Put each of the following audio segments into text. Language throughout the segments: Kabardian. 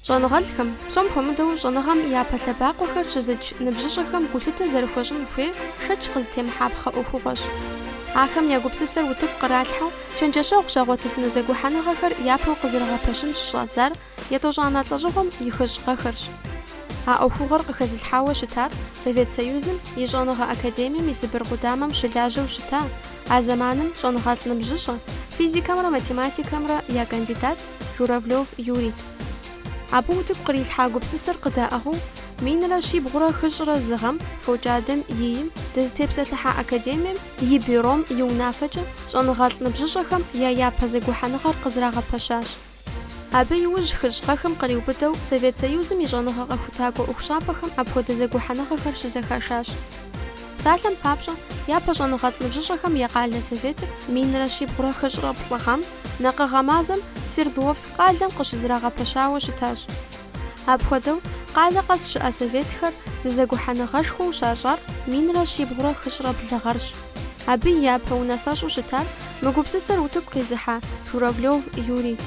Щӏэныгъэлӏхэм, псом хуэмыдэу щӏэныгъэм япэ лъэбакъуэхэр щызэдж ныбжьыщӏэхэм гулъытэ зэрыхуэщӏын хуей шэч къызытемыхьапхъэ ӏуэхугъуэщ. Ахэм я гупсысэр утыку къралъхьэу чэнджэщэгъу щагъуэтыфыну зэгухьэныгъэхэр япэу къызэрыгъэпэщын щыщӏадзар етӏощӏанэ лӏэщӏыгъуэм и хыщӏ-гъэхэрщ. А ӏуэхугъуэр къыхэзылъхьауэ щытар Совет Союзым и щӏэныгъэ академием и Сыбыр къудамэм щылажьэу щыта, а зэманым щӏэныгъэлӏ ныбжьыщӏэ, физикэмрэ математикэмрэ я кандидат Журавлёв Юрий. Абы утыку кърилъхьа гупсысыр къыдаӏыгъыу минрэ щибгъурэ хыщӏрэ зыгъэм фокӏадэм ийм дызытепсэлъыхьа академием и бюром и унафэкӏэ щӏэныгъэлӏ ныбжьыщӏэхэм я япэ зэгухьэныгъэр къызэрагъэпэщащ. Абы иужь хыщӏ-гъэхэм къриубыдэу Совет Союзым и щӏэныгъэ къэхутакӏуэ ӏуэхущӏапӏэхэм апхуэдэ зэгухьэныгъэхэр щызэхашащ. Псалъэм папщӏэ, япэ щӏэныгъэлӏ ныбжьыщӏэхэм я къалэ Советыр минрэ щибгъурэ хыщӏрэ плӏы гъэм Накъыгъэ мазэм Свердловск къалэм къыщызэрагъэпэщауэ щытащ. Апхуэдэу къалэ къэс щыӏэ Советхэр зызэгухьэныгъэшхуэу щащӏар минрэ щибгъурэ хыщӏрэ блыгъэрщ. Абы и япэ унафэщӏу щытар мы гупсысэр утыку къизыхьа Журавлёв Юрий.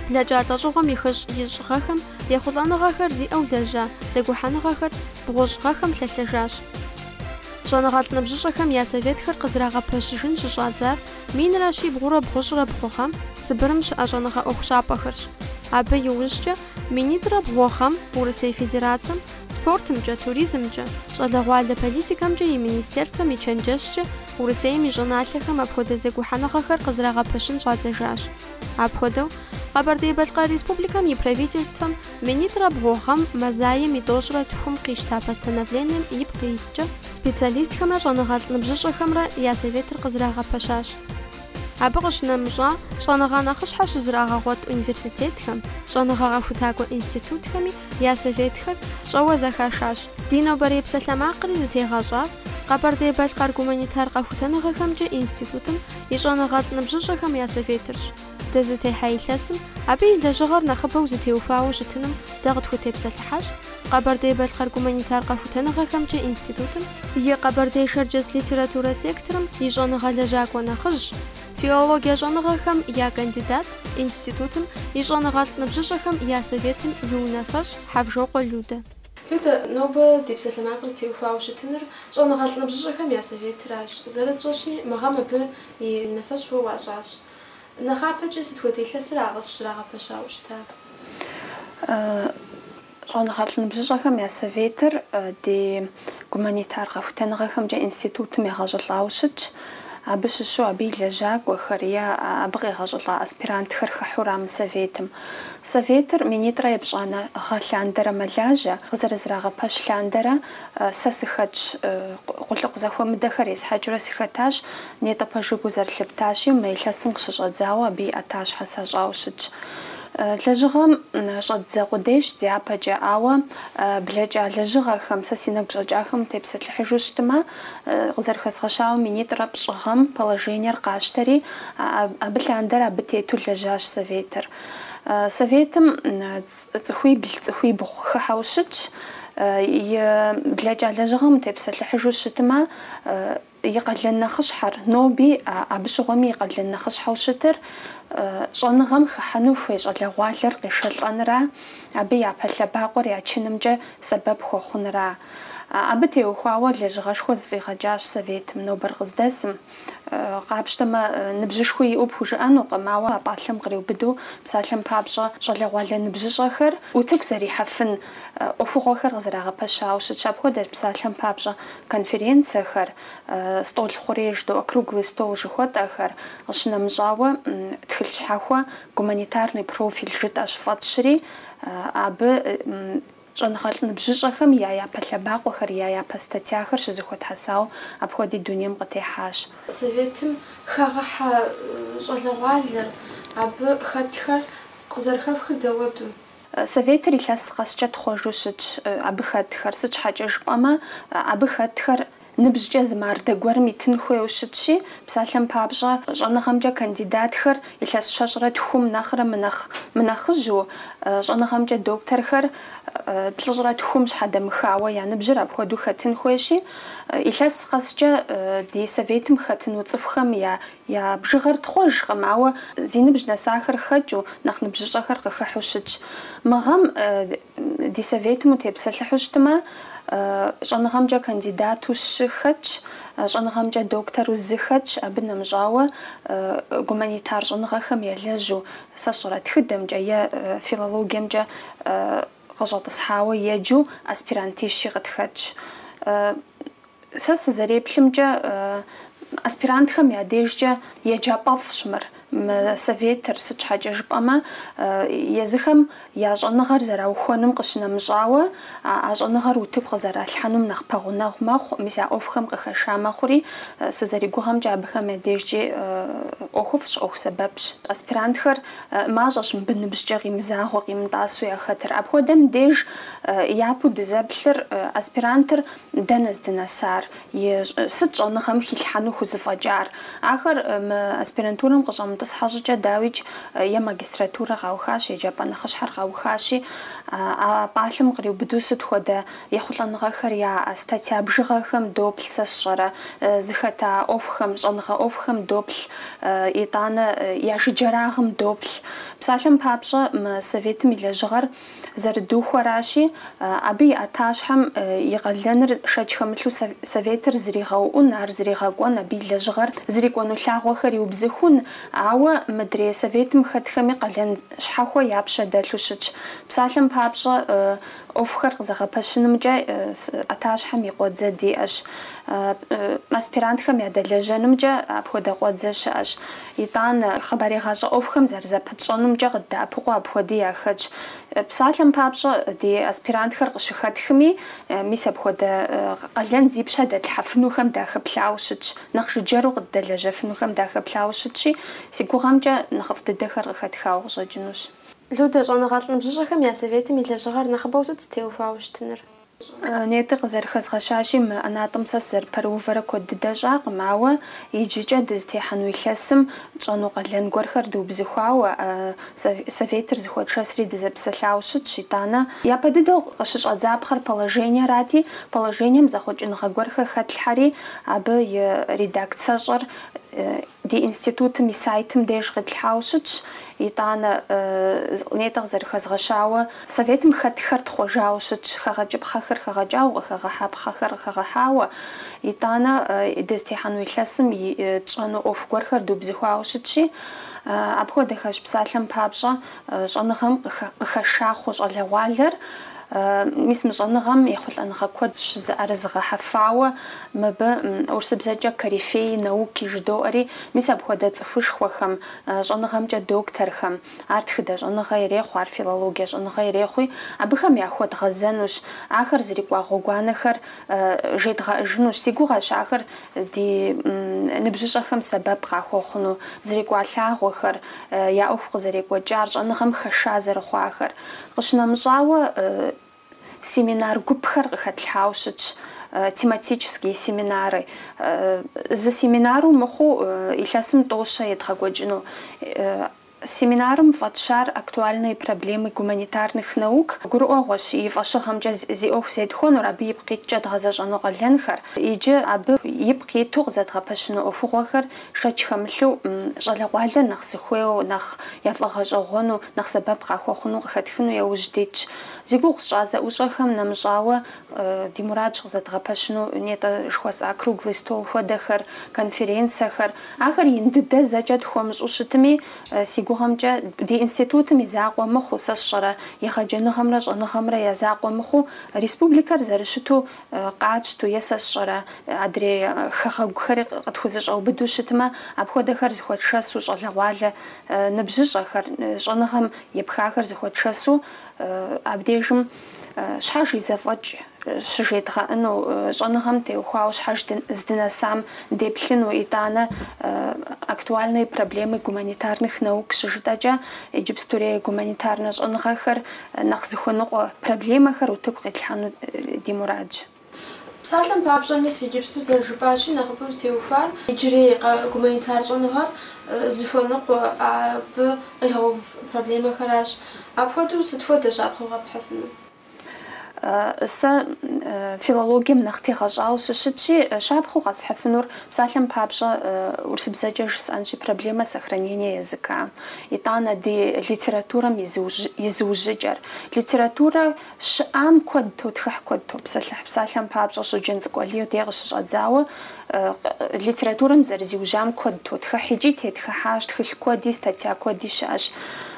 Блэкӏа лӏэщӏыгъуэм и хыщӏ-ищӏ-гъэхэм ехъулӏэныгъэхэр зиӏэу лэжьа зэгухьэныгъэхэр бгъущӏ-гъэхэм лъэлъэжащ. Щӏэныгъэлӏ ныбжьыщӏэхэм я Советхэр къызэрагъэпэщыжын щыщӏадзар минрэ щибгъурэ бгъущӏрэ бгъугъэм Сыбырым щыӏэ щӏэныгъэ ӏуэхущӏапӏэхэрщ. Абы иужькӏэ минитӏрэ бгъугъэм Урысей Федерацием спортымкӏэ, туризмкӏэ, щӏалэгъуалэ политикэмкӏэ и министерствэм и чэнджэщкӏэ Урысейм и щӏыналъэхэм апхуэдэ зэгухьэныгъэхэр къызэрагъэпэщын щӏадзэжащ. Апхуэдэу Къэбэрдей-Балкъэр Республикэм и правительствэм минитӏрэ бгъугъэм Мазаем и тӏощӏрэ тхум къищта постановлением ипкъ иткӏэ специалистхэмрэ щӏэныгъэлӏ ныбжьыщӏэхэмрэ я Советыр къызэрагъэпэщащ. Абы къыщынэмыщӏа щӏэныгъэ нэхъыщхьэ щызэрагъэгъуэт университетхэм, щӏэныгъэ къэхутакӏуэ институтхэми я Советхэр щӏэуэ зэхашащ. Ди нобэрей псалъэмакъри зытегъэщӏар Къэбэрдей-Балкъэр гуманитар къэхутэныгъэхэмкӏэ институтым и щӏэныгъэлӏ ныбжьыщӏэхэм я Советырщ. Дызытехьа илъэсым абы и лэжьыгъэр нэхъыбэу зытеухуауэ щытынум дэ къытхутепсэлъыхьащ Къэбэрдей-Балкъэр гуманитар къэхутэныгъэхэмкӏэ институтым и Къэбэрдей шэрджэс литературэ секторым и щӏэныгъэ лэжьакӏуэ нэхъыжь, филологие щӏэныгъэхэм я кандидат институтым и щӏэныгъэлӏ ныбжьыщӏэхэм я Советым и унафэщ Хьэвжокъуэ Людэ. Людэ, нобэ ди псалъэмакъыр зытеухуауэ щытыныр щӏэныгъэлӏ ныбжьыщӏэхэм я Советыращ. Зэрытщӏэщи, мыгъэм абы и унафэщ уэ уащӏащ. Нэхъапэкӏэ сыт хуэдэ илъэсырэ къысщрагъэпэщауэ щыта? Щӏэныгъэлӏ ныбжьыщӏэхэм я Советыр ди гуманитар къэхутэныгъэхэмкӏэ институтым егъэщӏылӏауэ щытщ. Абы щыщу абы и лэжьакӏуэхэр е абы къегъэщӏылӏа аспирантхэр хэхура мы Советым. Советыр минитӏрэ епщӏанэ гъэ лъандэрэ мэлажьэ, къызэрызрагъэпэщ лъандэрэ сэ сыхэтщ, къулыкъу зэхуэмыдэхэр есхьэкӏыурэ сыхэтащ, нетӏэ пэжыгу зэрылъыптащи, мы илъэсым къыщыщӏэдзауэ абы и ӏэтащхьэ сащӏауэ щытщ. Лэжьыгъэм щӏэдзэ къудейщ зяпэкӏэ, ауэ блэкӏа лэжьыгъэхэм сэ си нэгу щӏэкӏахэм тепсэлъыхьыжу щытымэ, къызэрыхэзгъэщауэ минитӏрэ пщӏыгъэм положениер къащтэри, абы лъандэр абы тету лэжьащ Советыр. Советым цӏыхуибл, цӏыхуибгъу хыхьэу щытщ. И блэкӏа лэжьыгъэм тепсэлъыхьыжу щытымэ, и къалэн нэхъыщхьэр ноби абы щыгъуэми и къалэн нэхъыщхьэу щытыр щӏэныгъэм хыхьэну хуей щӏалэгъуалэр къешэлӏэнра, абы япэ лъэбакъуэр я чынымкӏэ сэбэп хуэхъунра. Абы теухуауэ лэжьыгъэшхуэ зыфӏигъэкӏащ Советым нобэр къыздэсым. Къапщтэмэ, ныбжьышхуэ иӏэу пхужыӏэнукъым, ауэ а пӏалъэм къриубыду псалъэм папщӏэ щӏалэгъуалэ ныбжьыщӏэхэр утыку зэрихьэфын ӏуэхугъуэхэр къызэрагъэпэщауэ щытщ. Апхуэдэщ псалъэм папщӏэ конференциехэр, стол хъуреж доӏэ, круглый стол жыхуэтӏэхэр къыщынэмыщӏауэ тхылъ щхьэхуэ гуманитарный профиль жытӏэ щыфӏэтщри, абы щӏэныгъэлӏ ныбжьыщӏэхэм я япэ лъэбакъуэхэр, я япэ статьяхэр щызэхуэтхьэсауэ апхуэди дунейм къытехьащ. Советым хэгъэхьэ щӏалэгъуалэр, абы хэтхэр къызэрыхэфхыр дэуэду? Советыр илъэс къэскӏэ тхъуэжу щытщ абы хэтхэр. Сыт щхьэкӏэ жыпӏэмэ, абы хэтхэр ныбжкӏэ зымарда гуэрым итын хуейу щытщи, псалъэм папщӏэ щӏэныгъэмкӏэ кандидатхэр илъэс щэщӏрэ тхум нэхърэ мынэхъыжьу щӏэныгъэмкӏэ докторхэр плӏыщӏрэ тхум щхьэдэмыхауэ я ныбжьыр апхуэдэу хэтын хуейщи, илъэс къэскӏэ ди советым хэтыну цӏыхухэм я бжыгъэр тхъуэжкъым, ауэ зи ныбжь нэсахэр хэкӏыу нэхъ ныбжьыщӏэхэр къыхыхьу щытщ. Мы гъэм ди советым утепсэлъыхьу щытмэ, щӏэныгъэмкӏэ кандидату щы хэтщ, щӏэныгъэмкӏэ доктору зы хэтщ, абы нэмыщӏауэ гуманитар щӏэныгъэхэм елэжьу сэ щӏэрэ тхыдэмкӏэ е филологиемкӏэ къыщӏэтӏысхьауэ еджэу аспирантищи къытхэтщ. Сэ сызэреплъымкӏэ аспирантхэм я дежкӏэ еджапӏэфӏщ мыр. Советыр сыт щхьэкӏэ жыпӏэмэ, езыхэм я щӏэныгъэр зэраухуэнум къыщынэмыщӏауэ, а щӏэныгъэр утыку къызэралъхьэнум нэхъ пэгъунэгъу мэхъу, мис я ӏуэхухэм къыхэша мэхъури, сызэригугъэмкӏэ абыхэм я дежкӏи ӏуэхуфӏщ, ӏуэху сэбэпщ. Аспирантхэр мащӏэщ мыбы ныбжькӏэ къимызагъуэ, къимытӏасэу яхэтыр. Апхуэдэм деж япэу дызэплъыр аспирантыр дэнэ здынэсар, сыт щӏэныгъэм хилъхьэну хузэфӏэкӏар. Ахэр мы аспирантурэм къыщӏэмытӏысхьэ щӏыкӏэ дауичӏ е магистратурэ къаухащ, еджапӏэ нэхъыщхьэр къаухащи, а пӏалъэм къриубыду сыт хуэдэ ехъулӏэныгъэхэр яӏэ, статья бжыгъэхэм доплъ сэ сщӏэрэ, зыхэта ӏуэхухэм, щӏэныгъэ ӏуэхухэм доплъ, итӏанэ я жыджэрагъым доплъ. Псалъэм папщӏэ мы советым и лэжьыгъэр зэрыдухуэращи, абы и ӏэтащхьэм и къалэныр шэч хэмылъу советыр зригъэуӏун, ар зригъэкӏуэн, абы и лэжьыгъэр зрикӏуэну лъагъуэхэр иубзыхун, ауэ мыдрей советым хэтхэми къалэн щхьэхуэ япщэ дэлъу щытщ. Псалъэм папщӏэ ӏуэхухэр къызэгъэпэщынымкӏэ ӏэтащхьэм и къуадзэ диӏэщ. Аспирантхэм ядэлэжьэнымкӏэ апхуэдэ къуадзэ щыӏэщ. Итӏанэ хъыбарегъащӏэ ӏуэхухэм зэрызэпытщӏэнумкӏэ къыдэӏэпыкъуу апхуэдэ яхэтщ. Псалъэм папщӏэ ди аспирантхэр къыщыхэтхми, мис апхуэдэ къалэн зипщэ дэлъхьэфынухэм дахэплъауэ щытщ, нэхъ жыджэру къыддэлэжьэфынухэм дахэплъауэ щытщи, си гугъэмкӏэ нэхъыфӏ дыдэхэр къыхэтхауэ къыщӏэкӏынущ. Людэ, щӏэныгъэлӏ ныбжьыщӏэхэм я советым и лэжьыгъэр нэхъыбэу сыт зытеухуауэ щытыныр? Нетыр къызэрыхэзгъэщащи, мы ӏэнатӏэм сэ сызэрыпэрыувэрэ куэд дыдэ щӏакъым, ауэ иджыкӏэ дызытехьэну илъэсым тщӏэну къалэн гуэрхэр дыубзыхуауэ, советыр зыхуэчэсри дызэпсэлъауэ щытщ. Итӏанэ япэ дыдэу къыщыщӏэдзапхъэр положениерати, положением зэхъуэкӏыныгъэ гуэрхэр хэтлъхьэри, абы и редакцэщӏэр ди институтым и сайтым деж къитлъхьауэ щытщ. Итӏанэ нетӏэ къызэрыхэзгъэщауэ советым хэтхэр тхъуэжауэ щытщ, хэгъэкӏыпхъэхэр хэгъэкӏауэ къыхэгъэхьа пхъэхэр. Итӏанэ дызытехьэну илъэсым тщӏэну ӏуэху гуэрхэр дыубзыхуауэ щытщи, апхуэдэхэщ псалъэм папщӏэ щӏэныгъэм къыхэшахъуэ щӏалэгъуалэр, мис мы щӏэныгъэм ехъулӏэныгъэ куэд щызыӏэрызыгъэхьэфауэ, мыбы ӏурысыбзэкӏэ корифей науки жыдоӏэри, мис апхуэдэ цӏыхушхуэхэм, щӏэныгъэмкӏэ докторхэм, ар тхыдэ щӏэныгъэ ирехъу, ар филологие щӏэныгъэ ирехъуи, абыхэм яхуэдгъэзэнущ, ахэр зрикӏуа гъуэгуанэхэр жедгъэӏыжынущ. Си гугъэщ ахэр ди ныбжьыщӏэхэм сэбэп къахуэхъуну, зрикӏуа лъагъуэхэр, я ӏуэху къызэрекӏуэкӏар, щӏэныгъэм хэша зэрыхъуахэр. Къыщынэмыщӏауэ семинар гупхэр къыхэтлъхьауэ щытщ, тематические семинары. Зы семинару мыхъуу илъэсым тӏощэ едгъэкӏуэкӏыну. Семинарым фӏэтщар актуальные проблемы гуманитарных наук. Гурыӏуэгъуэщ и фӏэщыгъэмкӏэ зи ӏуэху зедхуэнур, абы ипкъ иткӏэ дгъэзэщӏэну къалэнхэр. Иджы абы ипкъ иту къызэдгъэпэщыну ӏуэхугъуэхэр шэч хэмылъу щӏалэгъуалэр нэхъ зыхуейуэ, нэхъ яфӏэгъэщӏэгъуэну, нэхъ сэбэп къахуэхъуну къыхэтхыну яужь дитщ. Зи гугъущ щӏазэӏущӏэхэм нэмыщӏауэ ди мурадщ къызэдгъэпэщыну нетӏэ жыхуэсӏа круглый стол хуэдэхэр, конференциехэр. Ахэр ин дыдэ зэкӏэ тхуэмыщӏу щытми, си гугъэмкӏэ ди институтым и закъуэ мыхъуу, сэ сщӏэрэ егъэджэныгъэмрэ щӏэныгъэмрэ я закъуэ мыхъуу, республикэр зэрыщыту къатщту, е сэ сщӏэрэ адрей хэгъэгухэри къытхузэщӏэубыду щытмэ, апхуэдэхэр зыхуэтшэсу щӏалэгъуалэ ныбжьыщӏэхэр, щӏэныгъэм епхахэр зыхуэтшэсу, абдежым щхьэж и зэфӏэкӏ щыжедгъэӏыну, щӏэныгъэм теухуауэ щхьэж здынэсам деплъыну, итӏанэ актуальные проблемы гуманитарных наук щыжытӏэкӏэ иджыпстурей гуманитарнэ щӏэныгъэхэр нэхъ зыхуэныкъуэ проблемэхэр утыку къетлъхьэну ди мурадщ. Псалъэм папщӏэ мис иджыпсту зэрыжыпӏащи нэхъыбэу зытеухуар иджырей гуманитар щӏэныгъэр зыхуэныкъуэ абы къигъэув проблемэхэращ. Апхуэдэу сыт хуэдэщ ар къыугъэпхьыфыну? Сэ филологием нэхъ тегъэщӏауэ сыщытщи, щапхъэу къэсхьыфынур псалъэм папщӏэ урысыбзэкӏэ жысӏэнщи проблема сохранения языка. Итӏанэ ди литературэм изыужьыкӏэр. Литературэ щыӏам куэд тотхыхь, куэд топсэлъыхь. Псалъэм папщӏэ щӏыджэн цӏыкӏу Алий дей къыщыщӏэдзауэ литературэм зэрызиужьам куэд тотхыхь, икӏи тетхыхьащ тхылъ куэди, статья куэди щыӏэщ.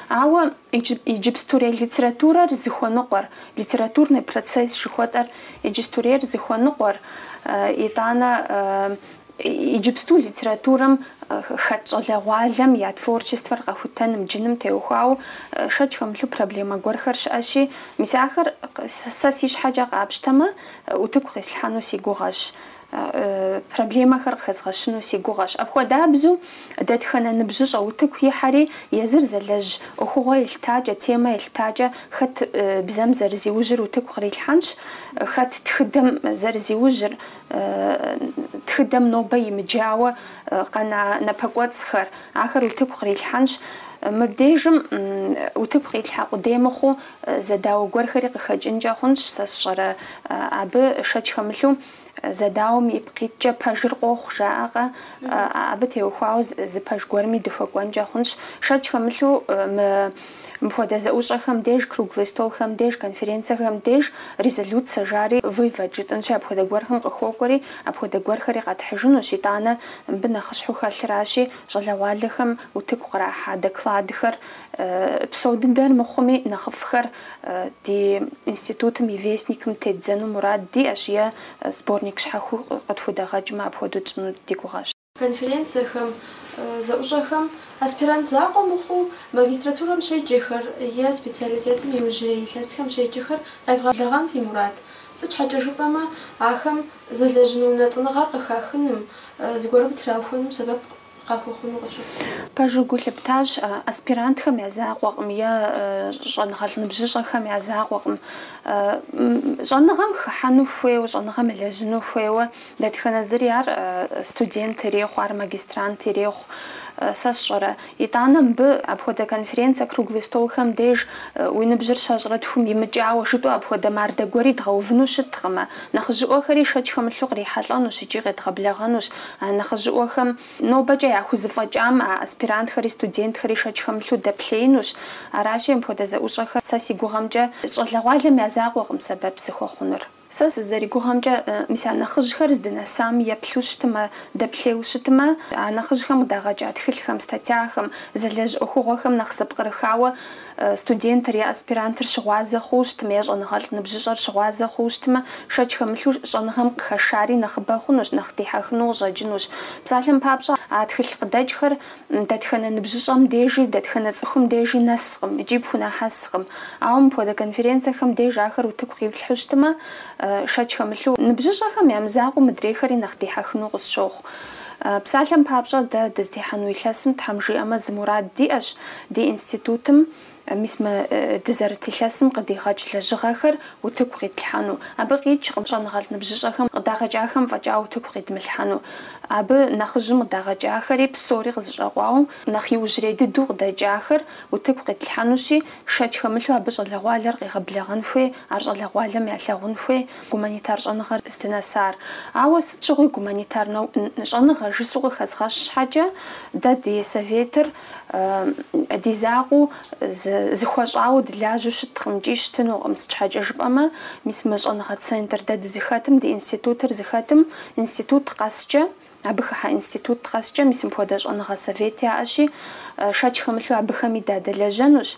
Ауэ иджыпстурей литературэр зыхуэныкъуэр, литературный процесс жыхуэтӏэр иджыстурейр зыхуэныкъуэр, итӏанэ иджыпсту литературэм хэт щӏалэгъуалэм я творчествэр къэхутэным джыным теухуауэ шэч хэмылъу проблемэ гуэрхэр щыӏэщи, мис ахэр сэ си щхьэкӏэ къапщтэмэ утыку къеслъхьэну си гугъэщ. Проблемэхэр къыхэзгъэщыну си гугъэщ. Апхуэдабзу дэтхэнэ ныбжьыщӏэ утыку ихьэри езыр зэлэжь ӏуэхугъуэ илътакӏэ, темэ илътакӏэ хэт бзэм зэрызиужьыр утыку кърилъхьэнщ, хэт тхыдэм зэрызиужьыр, тхыдэм нобэ имыджауэ къэна напэкӏуэцӏхэр, ахэр утыку кърилъхьэнщ. Мыбдежым утыку къилъхьэ къудей мыхъуу зэдауэ гуэрхэри къыхэкӏынкӏэ хъунщ, сэ сщӏэрэ абы шэч хэмылъу зэдауэм и пкъитӏкӏэ пэжыр къохъу жаӏэкъэ, абы теухуауэ зы пэж гуэрми дыхуэкӏуэнкӏэ хъунщ. Шэч хэмылъу мыпхуэдэ зэӏущӏэхэм деж, круглый столхэм деж, конференциехэм деж резолюцэ жари вывэджытӏынщи, апхуэдэ гуэрхэм къыхуокӏуэри, апхуэдэ гуэрхэри къэтхьыжынущ. Итӏанэ мыбы нэхъыщхьэу хэлъыращи, щӏалэгъуалэхэм утыку кърахьа докладхэр, псо дыдэр мыхъуми нэхъыфӏхэр ди институтым и вестникым тедзэну мурад диӏэщ, е сборник щхьэхуэу къытхудэгъэкӏмэ апхуэдэу тщӏыну ди гугъэщ. Конференциехэм зэӏущӏэхэм аспирант закъуэ мыхъуу магистратурэм щеджэхэр е специалитетым иужьрей илъэсхэм щеджэхэр къевгъэблэгъэн фи мурад. Сыт щхьэкӏэ жыпӏэмэ, ахэм зэлэжьыну унэтӏыныгъэр къыхахыным, зыгуэрым трахуэным сэбэп къахуэхъуну къыщыхъу. Пэжу гу лъыптащ аспирантхэм я закъуэкъым, е щӏэныгъэлӏ ныбжьыщӏэхэм я закъуэкъым. Щӏэныгъэм хыхьэну хуейуэ, щӏэныгъэм елэжьыну хуейуэ дэтхэнэ зыри ар студент ирехъу, ар магистрант ирехъу. Сэ сщӏэрэ. Итӏанэ мыбы апхуэдэ конференцие, круглый столхэм деж уи ныбжьыр щэщӏрэ тхум имыкӏауэ жытӏэу апхуэдэ мардэ гуэри дгъэувыну щыткъымэ. Нэхъыжьыӏуэхэри шэч хэмылъу кърихьэлӏэнущ икӏи къедгъэблэгъэнущ. А нэхъыжьыӏуэхэм нобэкӏэ яхузэфӏэкӏам а аспирантхэри студентхэри шэч хэмылъу дэплъеинущ. Аращи апхуэдэ зэӏущӏэхэр сэ си гугъэмкӏэ щӏалэгъуалэм я закъуэкъым сэбэп зыхуэхъунур. Сэ сызэригугъэмкӏэ мис а нэхъыжьхэр здынэсам еплъу щытымэ, дэплъеу щытымэ, а нэхъыжьхэм къыдагъэкӏа тхылъхэм, статьяхэм, зэлэжь ӏуэхугъуэхэм нэхъ зыпкърыхауэ студентыр е аспирантыр щыгъуазэ хъууэ щытымэ, е щӏэныгъэлӏ ныбжьыщӏэр щыгъуазэ хъууэ щытымэ, шэч хэмылъу щӏэныгъэм къыхэшари нэхъыбэ хъунущ, нэхъ дихьэхыну къыщӏэкӏынущ. Псалъэм папщӏэ а тхылъ къыдэкӏхэр дэтхэнэ ныбжьыщӏэм дежи, дэтхэнэ цӏыхум дежи нэскъым, икӏи пхунэхьэскъым. Ауэ мыпхуэдэ конференциехэм деж ахэр утыку къиплъхьу щытымэ, шэч хэмылъу ныбжьыщӏэхэм ямызакъуэу мыдрейхэри нэхъ дихьэхыну къысщохъу. Псалъэм папщӏэ дэ дыздехьэну илъэсым тхьэм жиӏэмэ зы мурад диӏэщ ди институтым. Мис мы дызэрыт илъэсым къыдигъэкӏ лэжьыгъэхэр утыку къитлъхьэну. Абы къикӏкъым щӏэныгъэлӏ ныбжьыщӏэхэм къыдагъэкӏахэм фӏэкӏа утыку къидмылъхьэну. Абы нэхъыжьым къыдагъэкӏахэри псори къызыщӏэкъуауэ нэхъ иужьрей дыдэу къыдэкӏахэр утыку къитлъхьэнущи, шэч хэмылъу абы щӏалэгъуалэр къигъэблэгъэн хуей, ар щӏалэгъуалэм ялъэгъун хуей гуманитар щӏэныгъэр здынэсар. Ауэ сыт щыгъуи гуманитар щӏэныгъэ жысӏэу къыхэзгъэщ щхьэкӏэ дэ ди советыр ди закъуэу зыхуэщӏауэ дылажьэу щыткъым, икӏи щытынукъым. Сыт щхьэкӏэ жыпӏэмэ, мис мы щӏэныгъэ центр дэ дызыхэтым, ди институтыр зыхэтым, институт къэскӏэ, абы хыхьэ институт къэскӏэ мис мыпхуэдэ щӏэныгъэ совет яӏэщи, шэч хэмылъу абыхэми дадэлэжьэнущ.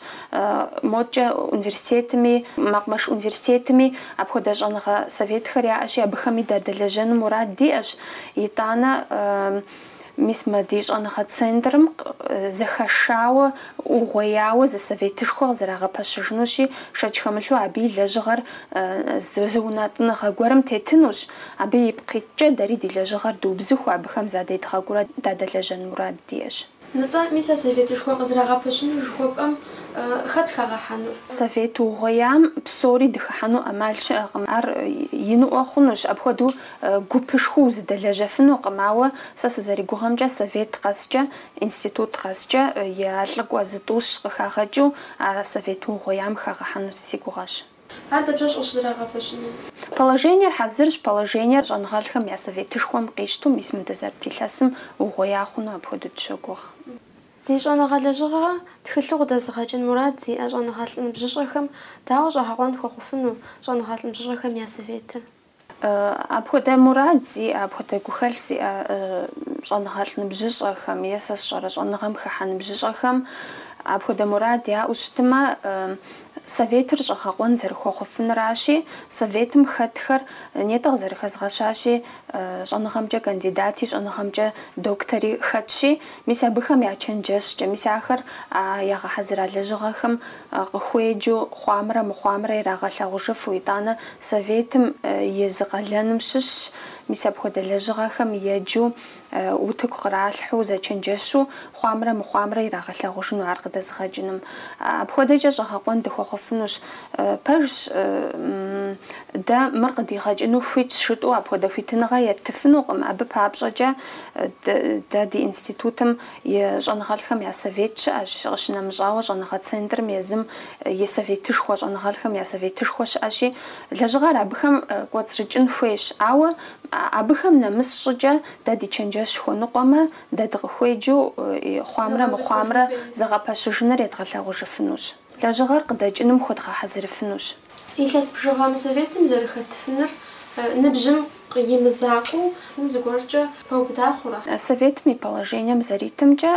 Модкӏэ университетми, макъмэш университетми апхуэдэ щӏэныгъэ советхэр яӏэщи, абыхэми дадэлэжьэну мурад диӏэщ. Итӏанэ мис мы ди щӏэныгъэ центрым зэхэшауэ, ӏугъуеяуэ зы советышхуэ къызэрагъэпэщыжынущи, шэч хэмылъу абы и лэжьыгъэр зы унэтӏыныгъэ гуэрым тетынущ. Абы и пкъитӏкӏэ дэри ди лэжьыгъэр дыубзыху абыхэм задедгъэкӏуурэ дадэлэжьэн мурад диӏэщ. Нытӏэ мис а советышхуэ къызэрагъэпэщыну жыхуэпӏэм хэт хагаханур Совет угъоям псори дыхыхьэну ӏэмал щыӏэкъым. Ар иныӏуэ хъунущ, апхуэдэу гупышхуэу зыдэлэжьэфынукъым. Ауэ сэ сызэригугъэмкӏэ совет къэскӏэ, институт къэскӏэ ялӏыкӏуэ зы тӏущ къыхагъэкӏыу а совет угъоям хагъэхьэну си гугъэщ. Ар дэпщэщ къыщызэрагъэфэщынур? Положениер хьэзырщ, положениер щӏэныгъэлӏхэм я советышхуэм къищту мис мы дызэрытилъэсым угъоя хъуну апхуэдэу дыщогугъ. Зи щӏэныгъэ лэжьыгъэ тхылъу къыдэзыгъэкӏын мурад зиӏэ щӏэныгъэлӏ ныбжьыщӏэхэм дауэ щӏэгъэкъуэн хуэхъуфыну щӏэныгъэлӏ ныбжьыщӏэхэм я советыр? Апхуэдэ мурад зиӏэ, апхуэдэ гухэлъ зиӏэ щӏэныгъэлӏ ныбжьыщӏэхэм е сэ сщӏэрэ щӏэныгъэм хыхьэ ныбжьыщӏэхэм апхуэдэ мурад яӏэу щытымэ советыр щӏэгъэкъуэн зэрыхуэхъуфынращи, советым хэтхэр нетӏэ къызэрыхэзгъэщащи, щӏэныгъэмкӏэ кандидати, щӏэныгъэмкӏэ доктори хэтщи, мис абыхэм я чэнджэщкӏэ, мис ахэр ягъэхьэзыра лэжьыгъэхэм къыхуеджэу хъуамрэ мыхъуамрэ ирагъэлъэгъужыфу, итӏанэ советым и зы къалэным щыщщ, мис апхуэдэ лэжьыгъэхэм еджэу утыку къралъхьу зэчэнджэщу хъуамрэ мыхъуамрэ ирагъэлъэгъужыну ар къыдэзыгъэкӏыным. Апхуэдэкӏэ щӏэгъэкъуэн дыхуэхъуфынущ. Пэжщ дэ мыр къыдигъэкӏыну хуитщ жытӏэу апхуэдэ хуитыныгъэ етыфынукъым. Абы папщӏэкӏэ дэ ди институтым и щӏэныгъэлӏхэм я совет щыӏэщ. Къыщынэмыщӏауэ щӏэныгъэ центрым езым и советышхуэ, щӏэныгъэлӏхэм я советышхуэ щыӏэщи, лэжьыгъэр абыхэм кӏуэцӏрыкӏын хуейщ. Ауэ абыхэм нэмыс щӏыкӏэ дэ ди чэнджэщ хуэныкъуэмэ, дэ дыкъыхуеджэу хъуамрэ мыхъуамрэ зэгъэпэщыжыныр едгъэлъэгъужыфынущ. Лэжьыгъэр къыдэкӏыным хуэдгъэхьэзырыфынущ. Илъэс бжыгъэм советым зэрыхэтыфыныр ныбжьым имызакъуу зыгуэркӏэ пэубыда хъура? Советым и положением зэритымкӏэ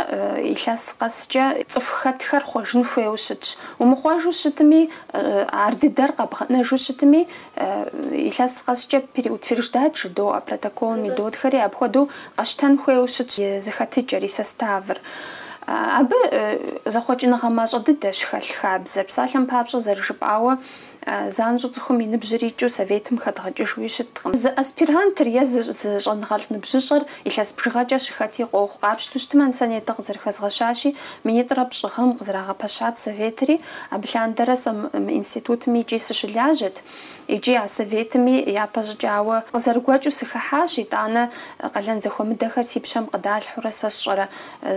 илъэс къэскӏэ цӏыху хэтхэр хъуэжын хуейуэ щытщ. Умыхъуэжу щытми, ар дыдэр къэбгъэнэжу щытми, илъэс къэскӏэ переутверждать жыдоӏэ протоколым и дотхэри апхуэдэу къэщтэн хуейуэ щытщ зыхэтыкӏэр, и составыр. Абы зэхъуэкӏыныгъэ мащӏэ дыдэщ хэлъ хабзэр. Псалъэм папщӏэ зэрыжыпӏауэ занщӏэ цӏыхум и ныбжьыр икӏыу советым хэдгъэкӏыжууи щыткъым. Зы аспирантыр е зы щӏэныгъэлӏ ныбжьыщӏэр илъэс бжыгъэкӏэ щыхэти къохъу. Къапщту щытмэ, нысэ нетӏэ къызэрыхэзгъэщащи, минитӏрэ пщӏыгъэм къызэрагъэпэщат советри, абы лъандэрэ сэ мы институтым икӏи сыщылажьэт, икӏи а советми япэ щӏыкӏауэ къызэрыгуэкӏыу сыхыхьащ, итӏанэ къалэн зэхуэмыдэхэр си пщэм къыдалъхьурэ сэ сщӏэрэ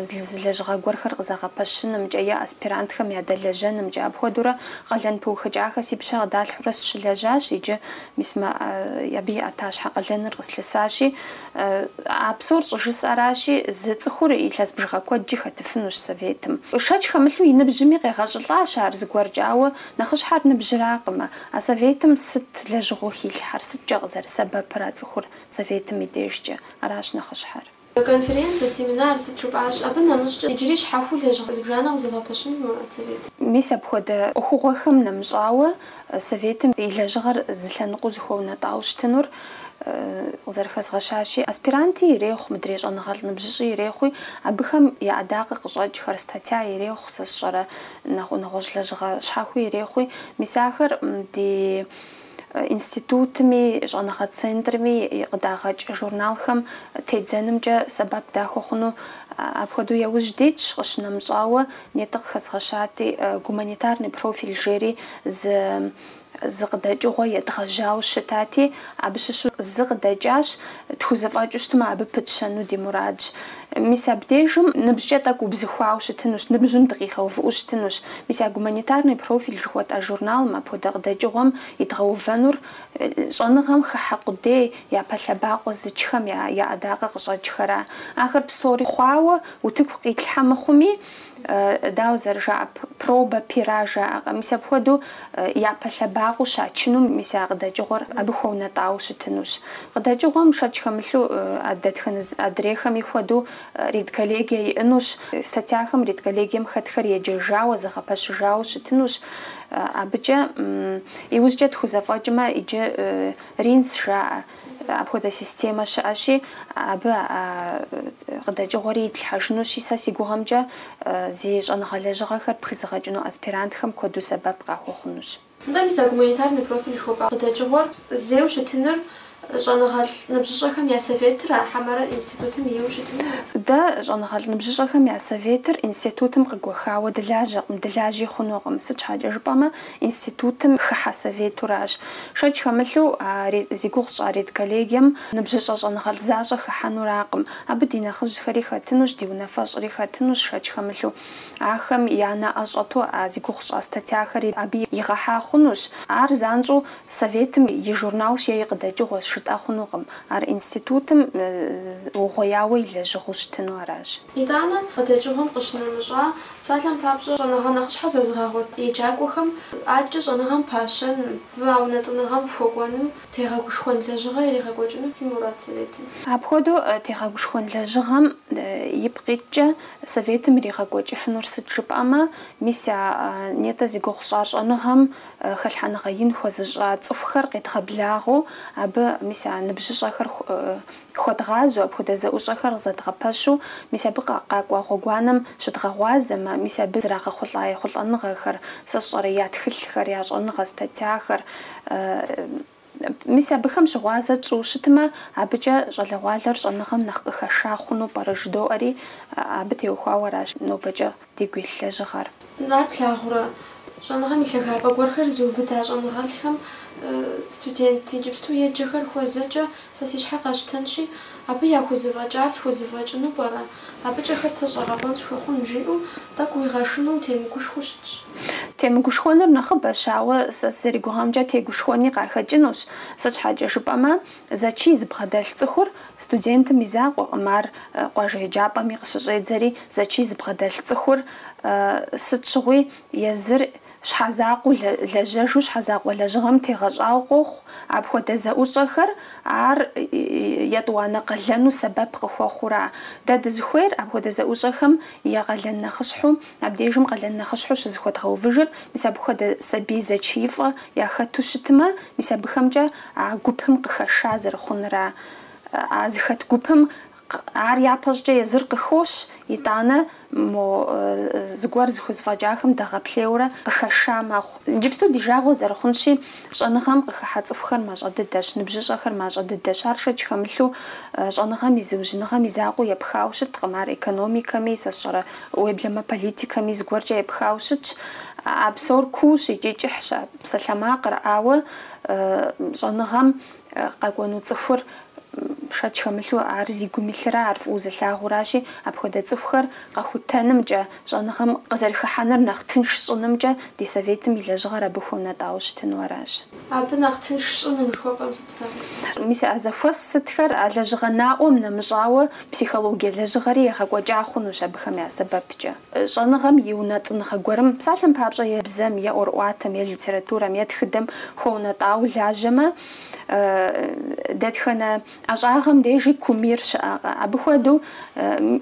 зы лэжьыгъэ гуэрхэр къызэгъэпэщынымкӏэ е аспирантхэм ядэлэжьэнымкӏэ. Апхуэдэурэ къалэн пыухыкӏахэр си пщэ къыдалъхьурэ сыщылэжьащ, иджы мис абы иӏэта щхьэ къалэныр къыслъысащи, а псор щӏыжысӏэращи, зы цӏыхур илъэс бжыгъэ куэдкӏи хэтыфынущ советым. Шэч хэмылъу и ныбжьми къегъэщӏылӏащ ар зыгуэркӏэ, ауэ нэхъыщхьэр ныбжьыракъымэ. А советым сыт лэжьыгъэу хилъхьэр, сыткӏэ къызэрысэбэпыр а цӏыхур советым и дежкӏэ, аращ нэхъыщхьэр. Конференция, семинар, сыт жыпӏащ, абы нэмыщӏкӏэ иджыри щхьэхуэу лэжьыгъэ зыбжанэ къызэфӏэпэщын мурад совет? Мис апхуэдэ ӏуэхугъуэхэм нэмыщӏауэ советым и лэжьыгъэр зы лъэныкъуэу зыхуэунэтӏауэ щытынур къызэрыхэзгъэщащи, аспиранти ирехъу, мыдрей щӏэныгъэлӏ ныбжьыщӏи ирехъуи, абыхэм я ӏэдакъэ къыщӏэкӏхэр статья ирехъу, сэ сщӏэрэ нэгъуэщӏ лэжьыгъэ щхьэхуи ирехъуи, мис ахэр ди институтми, щӏэныгъэ центрми къыдагъэкӏ журналхэм тедзэнымкӏэ сэбэп дахэ хъуну апхуэдэу яужь детщ. Къыщынэмыщӏауэ нетӏэ къыхэзгъэщати, гуманитарный профиль жери зы къыдэкӏыгъуэ едгъэжьауэ щытати, абы щыщу зы къыдэкӏащ, тхузэфӏэкӏыу щытмэ, абы пытщэну ди мурадщ. Мис абдежым ныбжькӏэ тӏэкӏу убзыхуауэ щытынущ, ныбжьым дыкъигъэувыӏэу щытынущ. Мис я гуманитарный профиль жыхуэтӏа журналым апхуэдэ къыдэкӏыгъуэм идгъэувэнур щӏэныгъэм хыхьэ къудей, япэ лъэбакъуэ зыджхэм я ӏэдакъэ къыщӏэкӏхэра. Ахэр псори хъуауэ утыку къитлъхьэ мыхъуми, дауэ зэрыжаӏэ, проба пира жаӏэ. Мис апхуэдэу япэ лъэбакъуэу щачыну мис я къыдэкӏыгъуэр абы хуэунэтӏауэ щытынущ. Къыдэкӏыгъуэм шэч хэмылъу адрейхэми хуэдэу редколлегие иӏэнущ, статьяхэм редколлегием хэтхэр еджэжауэ, зэгъэпэщыжауэ щытынущ. Абыкӏэ иужькӏэ тхузэфӏэкӏмэ, иджы ринс жаӏэ. Апхуэдэ системэ щыӏэщи, абы къыдэкӏыгъуэри итлъхьэжынущи, сэ си гугъэмкӏэ зи щӏэныгъэ лэжьыгъэхэр пхызыгъэкӏыну аспирантхэм куэду сэбэп къахуэхъунущ. Мис а гуманитарный профиль жыхуэпӏа къыдэкӏыгъуэр зэу щытыныр Жъаныгъэл ныбжьыщӏэхэм я советыр ахьэмэрэ институтым иеу щытыну? Дэ жъаныгъэл ныбжьыщӏэхэм я советыр институтым къыгуэхауэ дылажьи хъунукъым. Сыт щхьэкӏэ жыпӏэмэ, институтым хыхьэ советуращ. Шэч хэмылъу зи гугъу щӏа редколлегием ныбжьыщӏэ щӏаныгъэл защӏэ хыхьэнуракъым. Абы ди нэхъыжьхэри хэтынущ, ди унафэщӏри хэтынущ шэч хэмылъу. Ахэм я нэӏэ щӏэту зи гугъу щӏа статьяхэри абы игъэхьа хъунущ. Ар занщӏэу советым и журнал щеи къыдэкӏыгъуэщ, жытӏэ хъунукъым. Ар институтым угъуеяуэ илэжьыгъуу щытыну аращ. ИтӀанэ къыдэкӏыгъуэм къыщынэмыщӏа, псалъэм папщӏэ щӏэныгъэ нэхъ щхьэ зэзгъэгъуэт еджакӏуэхэм адэкӏэ щӏэныгъэм пащэным, унэтӏыныгъэм хуэкӏуэным тегъэгушхуэн лэжьыгъэ иригъэкӏуэкӏыну фи мурад советым? Апхуэдэу тегъэгушхуэн лэжьыгъэм ипкъ итӏкӏэ советым иригъэкӏуэкӏыфынур сыт жыпӏэмэ, мис я нетӏэ зи гугъу щӏа щӏэныгъэм хэлъхьэныгъэ ин хуэзыщӏа цӏыхухэр къедгъэблагъэу, абы мис я ныбжьыщӏэхэр хуэдгъазэу, апхуэдэ зэӏущӏэхэр къызэдгъэпэщу, мис абы къакӏуа гъуэгуанэм щыдгъэгъуазэмэ, мис абы зрагъэхъулӏа ехъулӏэныгъэхэр, сэ сщӏэрэ я тхылъхэр, я щӏэныгъэ статьяхэр, мис абыхэм щыгъуазэ тщӏу щытмэ, абыкӏэ щӏалэгъуалэр щӏэныгъэм нэхъ къыхэша хъуну пӏэрэ жыдоӏэри, абы теухуауэ аращ нобэкӏэ дигу илъ лэжьыгъэр. Ар плъагъурэ щӏэныгъэм и лъагапӏэ гуэрхэр зиубыда щӏэныгъэлӏхэм студент иджыпсту еджэхэр хуэзэкӏэ сэ си щхьэ къэщтэнщи, абы яхузэфӏэкӏар схузэфӏэкӏыну пӏэрэ? Абыкӏэ хэт сэ щӏэгъэфӏэн схуэхъун жиӏэу тӏэкӏу уигъэшыну темыгушхуэу щытщ. Темыгушхуэныр нэхъыбэщ, ауэ сэ сызэригугъэмкӏэ тегушхуэни къахэкӏынущ. Сыт щхьэкӏэ жыпӏэмэ, зэчий зыбгъэдэлъ цӏыхур студентым и закъуэкъым. Ар къуажэ еджапӏэми къыщыщӏедзэри, зэчий зыбгъэдэлъ цӏыхур сыт щыгъуи езыр щхьэзакъуэу лэжьэжу щхьэзакъуэ лэжьыгъэм тегъэщӏауэ къохъу. Апхуэдэ зэӏущӏэхэр ар етӏуанэ къалэну сэбэп къыхуэхъура. Дэ дызыхуейр апхуэдэ зэӏущӏэхэм я къалэн нэхъыщхьэу, абдежым къалэн нэхъыщхьэу щызыхуэдгъэувыжыр, мис апхуэдэ сабий зэчиифӏэ яхэту щытмэ, мис абыхэмкӏэ гупым къыхэша зэрыхъунра. Зыхэт гупым ар япэщӏкӏэ езыр къыхощ, итӏанэ мо зыгуэр зыхузэфӏэкӏахэм дэгъэплъейуэрэ къыхэша мэхъу. Иджыпсту ди жагъуэ зэрыхъунщи, щӏэныгъэм къыхыхьэ цӏыхухэр мащӏэ дыдэщ, ныбжьыщӏэхэр мащӏэ дыдэщ. Ар шэч хэмылъу щӏэныгъэм и зыужьыныгъэм и закъуэу епхауэ щыткъым. Ар экономикэми, сэ сщӏэрэ уеблэмэ политикэми зыгуэркӏэ епхауэ щытщ. А псор куущ икӏи кӏыхьщ, псалъэмакъыр, ауэ щӏэныгъэм къэкӏуэну цӏыхур шэч хэмылъу ар зи гум илъырэ, ар фӏыуэ зылъагъуращи, апхуэдэ цӏыхухэр къэхутэнымкӏэ, щӏэныгъэм къызэрыхыхьэныр нэхъ тынш щӏынымкӏэ ди советым и лэжьыгъэр абы хуонэтӏауэ щытыну аращ. Абы нэхъ тынш щӏыным жыхуэпӏэм сыт фӏэфӏ? Мис а зэхуэс сытхэр а лэжьыгъэ наӏуэм нэмыщӏауэ психологие лэжьыгъэри егъэкӏуэкӏа хъунущ абыхэм я сэбэпкӏэ. Щӏэныгъэм и унэтӏыныгъэ гуэрым псалъэм папщӏэ е бзэм, е ӏуэрыӏуатэм, е литературэм, е тхыдэм хуэунэтӏауэ лажьэмэ, дэтхэнэ ӏэщӏагъэм дежи кумир щыӏэкъэ. Абы хуэдэу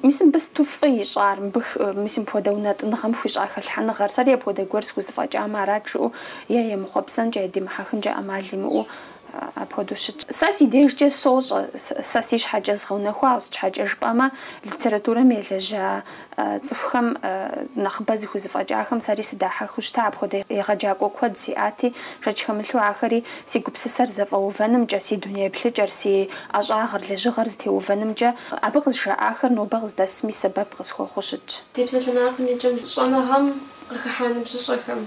мис мыбы сыту фӏы ищӏар, мис мыпхуэдэ унэтӏыныгъэм хуищӏа хэлъхьэныгъэр, сэри апхуэдэ гуэр схузэфӏэкӏамэ арат жыӏэу е емыхъуэпсэнкӏэ, е димыхьэхынкӏэ ӏэмал имыӏэу апхуэдэу щытщ. Сэ си дежкӏэ сощӏэ, сэ си щхьэкӏэ згъэунэхуауэ, сыт щхьэкӏэ жыпӏэмэ, литературэм елэжьа цӏыхухэм нэхъыбэ зыхузэфӏэкӏахэм сэри сыдахьэхыу щыта. Апхуэдэ егъэджакӏуэ куэд сиӏати, шэч хэмылъу ахэри си гупсысэр зэфӏэувэнымкӏэ, си дунейплъыкӏэр, си ӏэщӏагъэр, лэжьыгъэр зытеувэнымкӏэ, абы къызжаӏахэр нобэ къыздэсми сэбэп къысхуэхъуу щытщ. Ди псалъэмакъым иджым щӏэныгъэм къыхыхьа ныбжьыщӏэхэм,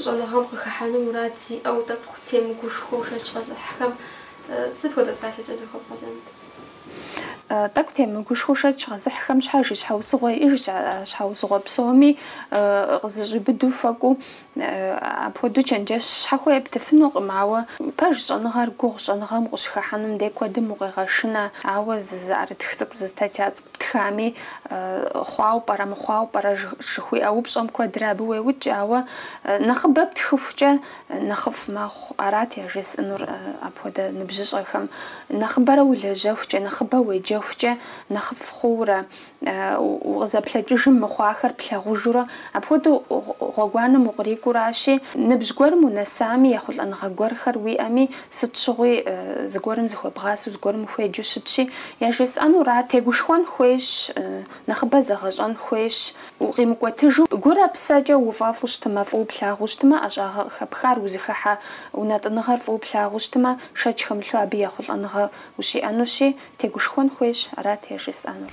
щӏэныгъэм къыхыхьэну мурад зиӏэу тӏэкӏу темыгушхуэу шэч къэзыхьхэм сыт хуэдэ псалъэкӏэ зыхуэпӏэзэнт? Тӏэкӏу темыгушхуэу шэч къэзыхьхэм щхьэж и щхьэусыгъуэ иӏыжщ, щхьэусыгъуэ псоми къызыщӏибыду хуэкӏуу апхуэдэу чэнджэщ щхьэ хуептыфынукъым, ауэ пэж щӏэныгъэр гугъу, щӏэныгъэм укъыщыхыхьэнум дей куэдым укъегъэшынэ, ауэ зыӏэрытх цӏыкӏу, зы статья цӏыкӏу птхами, хъуауэ пӏэрэ, мыхъуауэ пӏэрэ жыхуиӏэ упщӏэм куэдрэ абы уеукӏ, ауэ нэхъыбэ птхыхукӏэ нэхъыфӏ мэхъу. Арат яжесӏэнур апхуэдэ ныбжьыщӏэхэм. Нэхъыбэрэ улэжьэхукӏэ, нэхъыбэ уеджэ ныбджэхукӏэ нэхъыфӏ хъуурэ узэплъэкӏыжым мыхъуахэр плъэгъужурэ апхуэдэу гъуэгуанэм укърикӏууращи ныбжь гуэрым унэсами ехъулӏэныгъэ гуэрхэр уиӏэми сыт щыгъуи зыгуэрым зыхуебгъасэу зыгуэрым ухуеджэу щытщи яжесӏэнура тегушхуэн хуейщ, нэхъыбэ зэгъэщӏэн хуейщ, укъимыкӏуэтыжу гурэ-псэкӏэ уфӏэфӏу щытымэ, фӏыуэ плъагъуу щытымэ, ӏэщӏагъэхэпхар узыхыхьэ унэтӏыныгъэр фӏыуэ плъагъуу щытымэ, шэч хэмылъу абы ехъулӏэныгъэ ущиӏэнущи тегушхуэн хуейщ, арат яжесӏэнур.